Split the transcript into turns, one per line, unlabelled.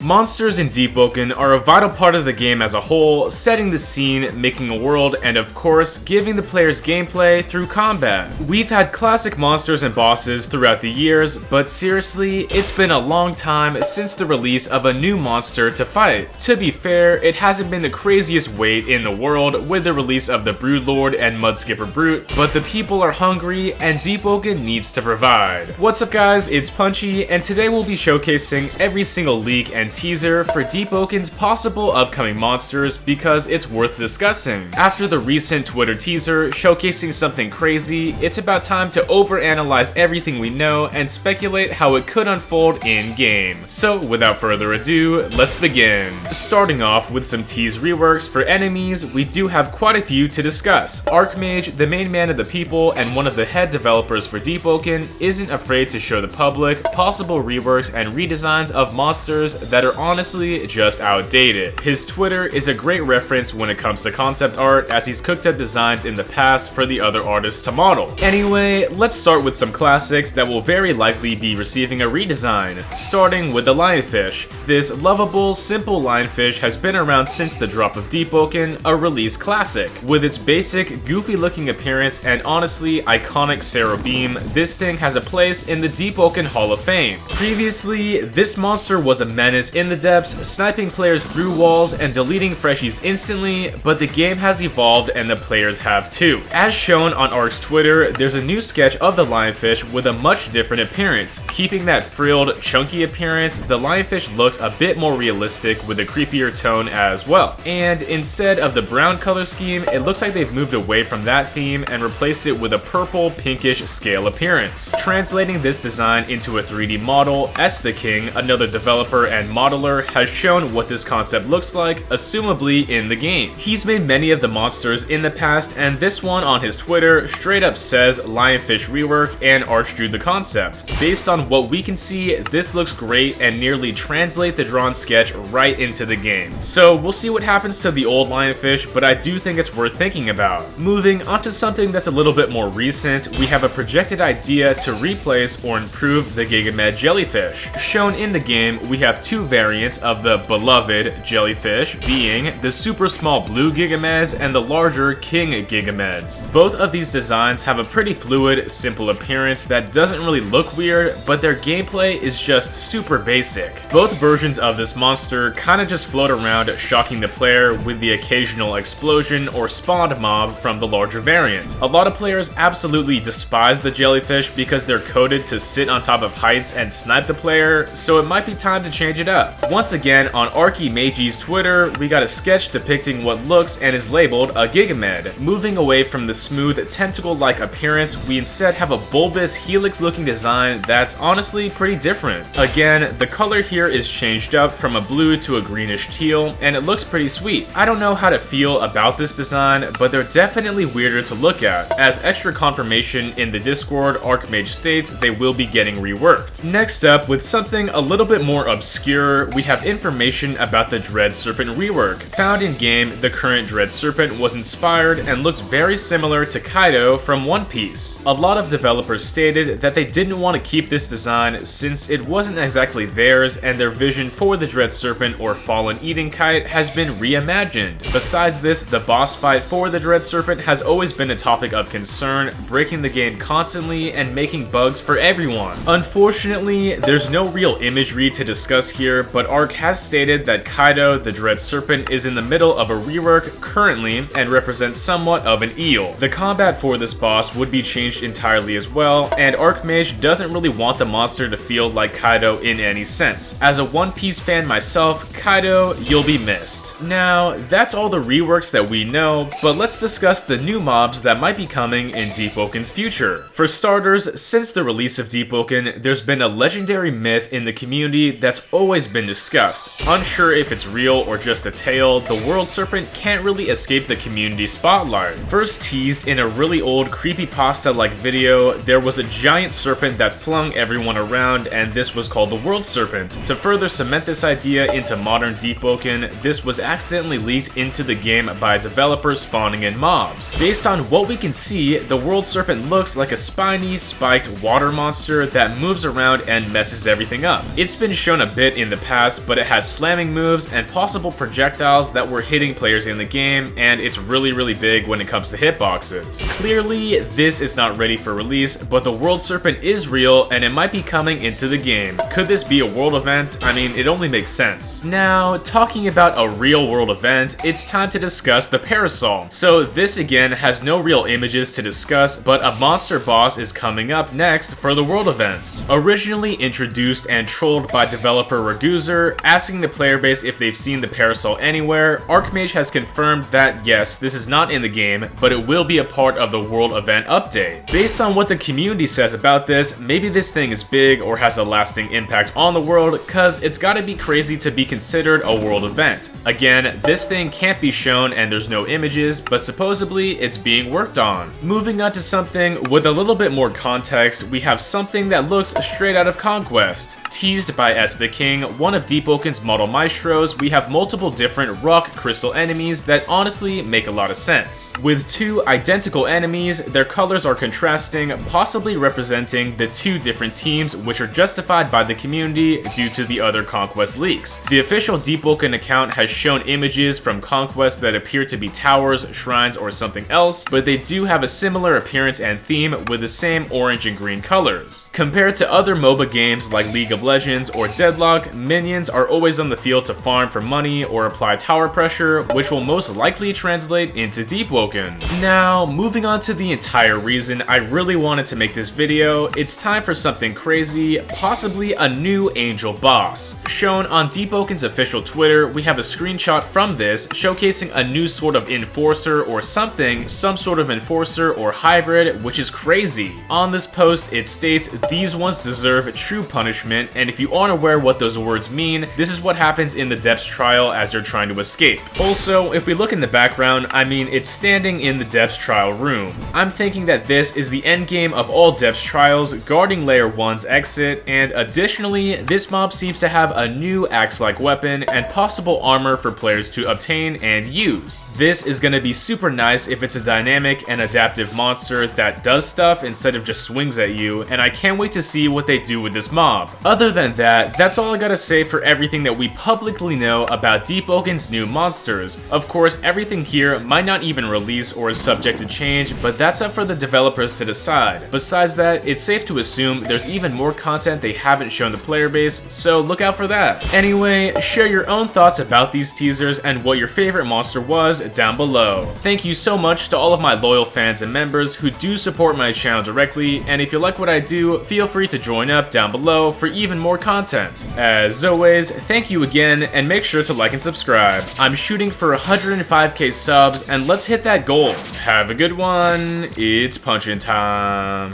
Monsters in Deepwoken are a vital part of the game as a whole, setting the scene, making a world, and of course, giving the players gameplay through combat. We've had classic monsters and bosses throughout the years, but seriously, it's been a long time since the release of a new monster to fight. To be fair, it hasn't been the craziest wait in the world with the release of the Broodlord and Mudskipper Brute, but the people are hungry and Deepwoken needs to provide. What's up guys, it's Punchy, and today we'll be showcasing every single leak and teaser for Deepwoken's possible upcoming monsters because it's worth discussing. After the recent Twitter teaser showcasing something crazy, it's about time to overanalyze everything we know and speculate how it could unfold in-game. So without further ado, let's begin. Starting off with some tease reworks for enemies, we do have quite a few to discuss. Archmage, the main man of the people and one of the head developers for Deepwoken, isn't afraid to show the public possible reworks and redesigns of monsters that are honestly just outdated. His Twitter is a great reference when it comes to concept art, as he's cooked up designs in the past for the other artists to model. Anyway, let's start with some classics that will very likely be receiving a redesign, starting with the lionfish. This lovable, simple lionfish has been around since the drop of Deepwoken, a release classic. With its basic, goofy-looking appearance and honestly iconic Sarah beam, this thing has a place in the Deepwoken Hall of Fame. Previously, this monster was a menace in the depths, sniping players through walls and deleting freshies instantly, but the game has evolved and the players have too. As shown on Ark's Twitter, there's a new sketch of the lionfish with a much different appearance. Keeping that frilled, chunky appearance, the lionfish looks a bit more realistic with a creepier tone as well. And instead of the brown color scheme, it looks like they've moved away from that theme and replaced it with a purple, pinkish scale appearance. Translating this design into a 3D model, S the King, another developer and modeler, has shown what this concept looks like, assumably in the game. He's made many of the monsters in the past, and this one on his Twitter straight up says Lionfish Rework and Arch drew the concept. Based on what we can see, this looks great and nearly translate the drawn sketch right into the game. So we'll see what happens to the old lionfish, but I do think it's worth thinking about. Moving on to something that's a little bit more recent, we have a projected idea to replace or improve the GIGAMED jellyfish. Shown in the game, we have two variants of the beloved jellyfish, being the super small blue GIGAMEDs and the larger King GIGAMEDs. Both of these designs have a pretty fluid, simple appearance that doesn't really look weird, but their gameplay is just super basic. Both versions of this monster kinda just float around, shocking the player with the occasional explosion or spawned mob from the larger variant. A lot of players absolutely despise the jellyfish because they're coded to sit on top of heights and snipe the player, so it might be time to change it up. Once again, on Archimage's Twitter, we got a sketch depicting what looks and is labeled a GIGAMED. Moving away from the smooth, tentacle-like appearance, we instead have a bulbous, helix-looking design that's honestly pretty different. Again, the color here is changed up from a blue to a greenish teal, and it looks pretty sweet. I don't know how to feel about this design, but they're definitely weirder to look at. As extra confirmation in the Discord, Archmage states they will be getting reworked. Next up, with something a little bit more obscure, we have information about the Dread Serpent rework. Found in game, the current Dread Serpent was inspired and looks very similar to KAIDO from One Piece. A lot of developers stated that they didn't want to keep this design since it wasn't exactly theirs, and their vision for the Dread Serpent or Fallen Eating Kite has been reimagined. Besides this, the boss fight for the Dread Serpent has always been a topic of concern, breaking the game constantly and making bugs for everyone. Unfortunately, there's no real imagery to discuss here, but Ark has stated that KAIDO, the Dread Serpent, is in the middle of a rework currently and represents somewhat of an eel. The combat for this boss would be changed entirely as well, and Archmage doesn't really want the monster to feel like KAIDO in any sense. As a One Piece fan myself, KAIDO, you'll be missed. Now, that's all the reworks that we know, but let's discuss the new mobs that might be coming in Deepwoken's future. For starters, since the release of Deepwoken, there's been a legendary myth in the community that's always been discussed. Unsure if it's real or just a tale, the World Serpent can't really escape the community spotlight. First teased in a really old creepypasta-like video, there was a giant serpent that flung everyone around, and this was called the World Serpent. To further cement this idea into modern Deepwoken, this was accidentally leaked into the game by developers spawning in mobs. Based on what we can see, the World Serpent looks like a spiny, spiked water monster that moves around and messes everything up. It's been shown a bit in the the past, but it has slamming moves and possible projectiles that were hitting players in the game, and it's really big when it comes to hitboxes. Clearly, this is not ready for release, but the World Serpent is real and it might be coming into the game. Could this be a world event? I mean, it only makes sense. Now, talking about a real world event, it's time to discuss the Parasol. So this again has no real images to discuss, but a monster boss is coming up next for the world events. Originally introduced and trolled by developer Reguzer, asking the player base if they've seen the Parasol anywhere, Archmage has confirmed that yes, this is not in the game, but it will be a part of the world event update. Based on what the community says about this, maybe this thing is big or has a lasting impact on the world, cause it's gotta be crazy to be considered a world event. Again, this thing can't be shown and there's no images, but supposedly it's being worked on. Moving on to something with a little bit more context, we have something that looks straight out of Conquest. Teased by S the King, one of Deepwoken's model maestros, we have multiple different rock crystal enemies that honestly make a lot of sense. With two identical enemies, their colors are contrasting, possibly representing the two different teams, which are justified by the community due to the other Conquest leaks. The official Deepwoken account has shown images from Conquest that appear to be towers, shrines, or something else, but they do have a similar appearance and theme with the same orange and green colors. Compared to other MOBA games like League of Legends or Deadlock, minions are always on the field to farm for money or apply tower pressure, which will most likely translate into Deepwoken. Now, moving on to the entire reason I really wanted to make this video, it's time for something crazy, possibly a new angel boss. Shown on Deepwoken's official Twitter, we have a screenshot from this showcasing a new sort of enforcer or something, some sort of enforcer or hybrid, which is crazy. On this post, it states, "These ones deserve true punishment," and if you aren't aware what those words mean, this is what happens in the Depths trial as you're trying to escape. Also, if we look in the background, I mean, it's standing in the Depths trial room. I'm thinking that this is the endgame of all Depths trials, guarding Layer 1's exit, and additionally, this mob seems to have a new axe-like weapon and possible armor for players to obtain and use. This is gonna be super nice if it's a dynamic and adaptive monster that does stuff instead of just swings at you, and I can't wait to see what they do with this mob. Other than that, that's all I gotta say for everything that we publicly know about Deepwoken's new monsters. Of course, everything here might not even release or is subject to change, but that's up for the developers to decide. Besides that, it's safe to assume there's even more content they haven't shown the player base, so look out for that. Anyway, share your own thoughts about these teasers and what your favorite monster was down below. Thank you so much to all of my loyal fans and members who do support my channel directly, and if you like what I do, feel free to join up down below for even more content. As always, thank you again, and make sure to like and subscribe. I'm shooting for 105k subs, and let's hit that goal. Have a good one. It's punching time.